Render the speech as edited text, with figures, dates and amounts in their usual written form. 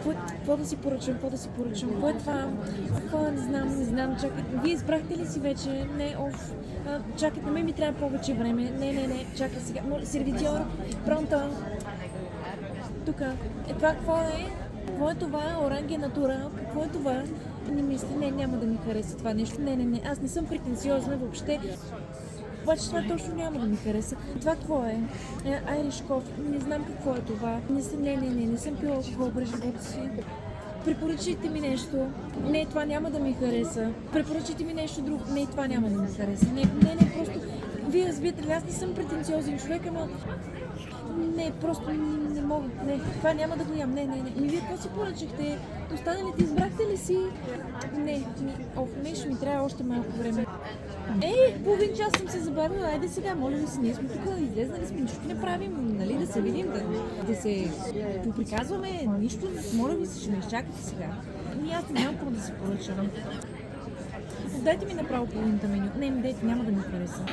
Какво да си поръчам, кое е това, не знам, чакай, вие избрахте ли си вече? Не, чакай, на мен ми трябва повече време, не, чакай сега, сервитьор, пронто, тук, това какво е? Какво е това? Оранге натура, какво е това? Не мисля, няма да ми хареса това нещо, не, аз не съм претенциозна въобще. Обаче това точно няма да ми хареса. Това какво е? Айриш кофе. Не знам какво е това. Не съм пила алкохол през живота си. Препоръчайте ми нещо. Не, това няма да ми хареса. Препоръчайте ми нещо друго. Не, това няма да ми хареса. Не, просто... Вие разбирате ли, аз не съм претенциозен човек, ама... Не, просто не мога. Не, това няма да го ям. Не. Вие какво си поръчахте? Останалите избрахте ли си? Не, ще ми трябва още малко време. Половин час съм се забавила, айде сега, моля ви се, ние сме тук, излезнали сме, нищо не правим, нали, да се видим, да се поприказваме, нищо, моля ви се, ще ме изчакате сега. Аз не знам какво да си поръчам. Дайте ми направо половината меню. Не, дайте, няма да ми хареса.